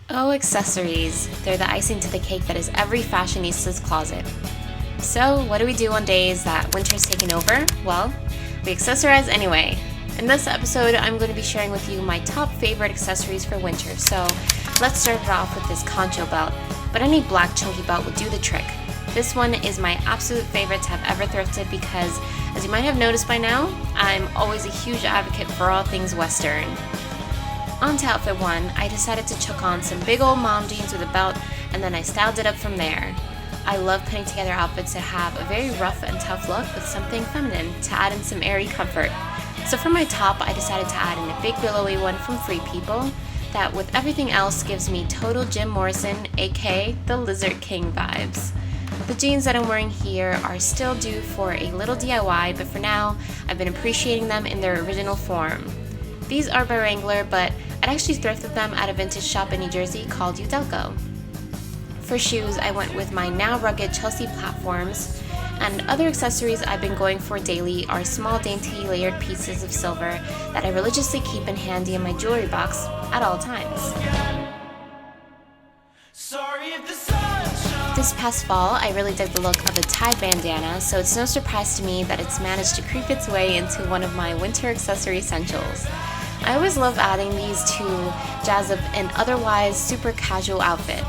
Oh, accessories. They're the icing to the cake that is every fashionista's closet. So, what do we do on days that winter's taken over? Well, we accessorize anyway. In this episode, I'm going to be sharing with you my top favorite accessories for winter. So, let's start it off with this Concho belt, but any black chunky belt would do the trick. This one is my absolute favorite to have ever thrifted because, as you might have noticed by now, I'm always a huge advocate for all things Western. On to outfit 1, I decided to chuck on some big old mom jeans with a belt, and then I styled it up from there. I love putting together outfits that have a very rough and tough look with something feminine to add in some airy comfort. So for my top, I decided to add in a big billowy one from Free People that with everything else gives me total Jim Morrison, aka the Lizard King vibes. The jeans that I'm wearing here are still due for a little DIY, but for now, I've been appreciating them in their original form. These are by Wrangler, but I'd actually thrifted them at a vintage shop in New Jersey called Udelco. For shoes, I went with my now rugged Chelsea platforms, and other accessories I've been going for daily are small dainty layered pieces of silver that I religiously keep in handy in my jewelry box at all times. This past fall, I really dug the look of a tied bandana, so it's no surprise to me that it's managed to creep its way into one of my winter accessory essentials. I always love adding these to jazz up an otherwise super casual outfit.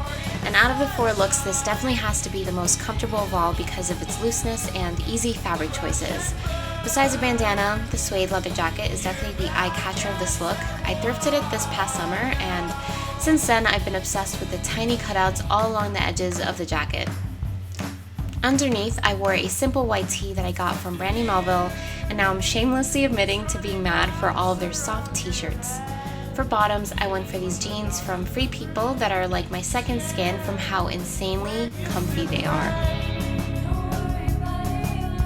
And out of the 4 looks, this definitely has to be the most comfortable of all because of its looseness and easy fabric choices. Besides the bandana, the suede leather jacket is definitely the eye-catcher of this look. I thrifted it this past summer, and since then I've been obsessed with the tiny cutouts all along the edges of the jacket. Underneath, I wore a simple white tee that I got from Brandy Melville, and now I'm shamelessly admitting to being mad for all of their soft t-shirts. For bottoms, I went for these jeans from Free People that are like my second skin from how insanely comfy they are.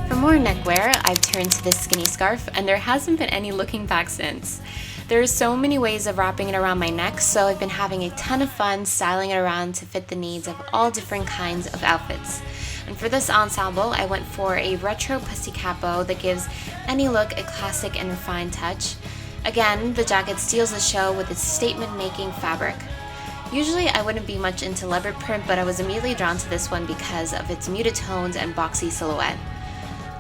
For more neckwear, I've turned to this skinny scarf, and there hasn't been any looking back since. There are so many ways of wrapping it around my neck, so I've been having a ton of fun styling it around to fit the needs of all different kinds of outfits. And for this ensemble, I went for a retro pussy capo that gives any look a classic and refined touch. Again, the jacket steals the show with its statement-making fabric. Usually I wouldn't be much into leopard print, but I was immediately drawn to this one because of its muted tones and boxy silhouette.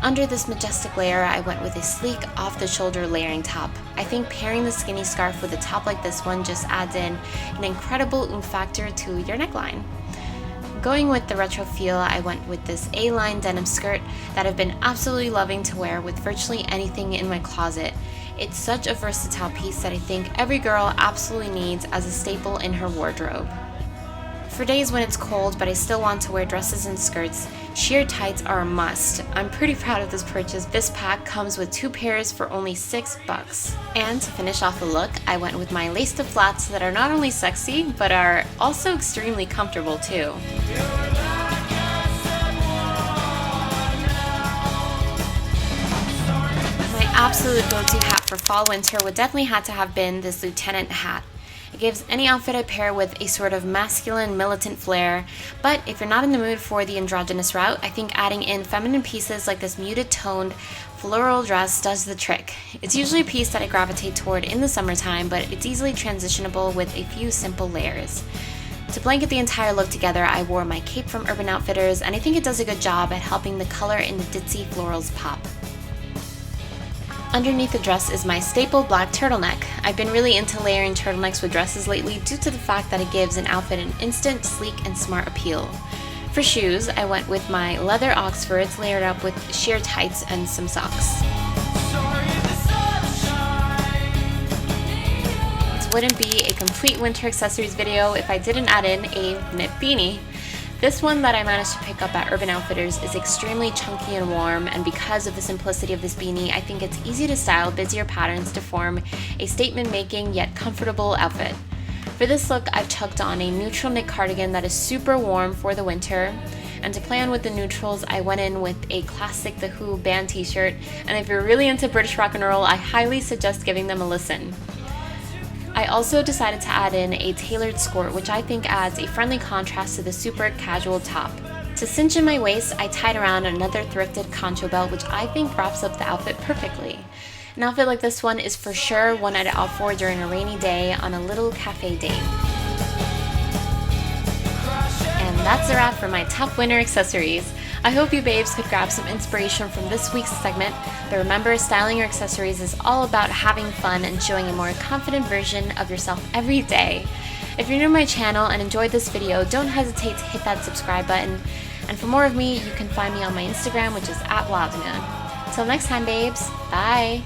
Under this majestic layer, I went with a sleek, off-the-shoulder layering top. I think pairing the skinny scarf with a top like this one just adds in an incredible oomph factor to your neckline. Going with the retro feel, I went with this A-line denim skirt that I've been absolutely loving to wear with virtually anything in my closet. It's such a versatile piece that I think every girl absolutely needs as a staple in her wardrobe. For days when it's cold but I still want to wear dresses and skirts, sheer tights are a must. I'm pretty proud of this purchase. This pack comes with 2 pairs for only $6. And to finish off the look, I went with my laced-up flats that are not only sexy, but are also extremely comfortable too. My absolute go-to hat for fall-winter would definitely have to have been this Lieutenant hat. It gives any outfit I pair with a sort of masculine militant flair, but if you're not in the mood for the androgynous route, I think adding in feminine pieces like this muted toned floral dress does the trick. It's usually a piece that I gravitate toward in the summertime, but it's easily transitionable with a few simple layers. To blanket the entire look together, I wore my cape from Urban Outfitters, and I think it does a good job at helping the color in the ditzy florals pop. Underneath the dress is my staple black turtleneck. I've been really into layering turtlenecks with dresses lately due to the fact that it gives an outfit an instant, sleek, and smart appeal. For shoes, I went with my leather Oxfords layered up with sheer tights and some socks. This wouldn't be a complete winter accessories video if I didn't add in a knit beanie. This one that I managed to pick up at Urban Outfitters is extremely chunky and warm, and because of the simplicity of this beanie, I think it's easy to style busier patterns to form a statement-making yet comfortable outfit. For this look, I've chucked on a neutral knit cardigan that is super warm for the winter, and to play on with the neutrals, I went in with a classic The Who band t-shirt, and if you're really into British rock and roll, I highly suggest giving them a listen. I also decided to add in a tailored skirt, which I think adds a friendly contrast to the super casual top. To cinch in my waist, I tied around another thrifted Concho belt, which I think wraps up the outfit perfectly. An outfit like this one is for sure one I'd opt for during a rainy day on a little cafe date. a wrap for my top winter accessories. I hope you babes could grab some inspiration from this week's segment, but remember, styling your accessories is all about having fun and showing a more confident version of yourself every day. If you're new to my channel and enjoyed this video, don't hesitate to hit that subscribe button. And for more of me, you can find me on my Instagram, which is @wildmoon. Till next time, babes. Bye!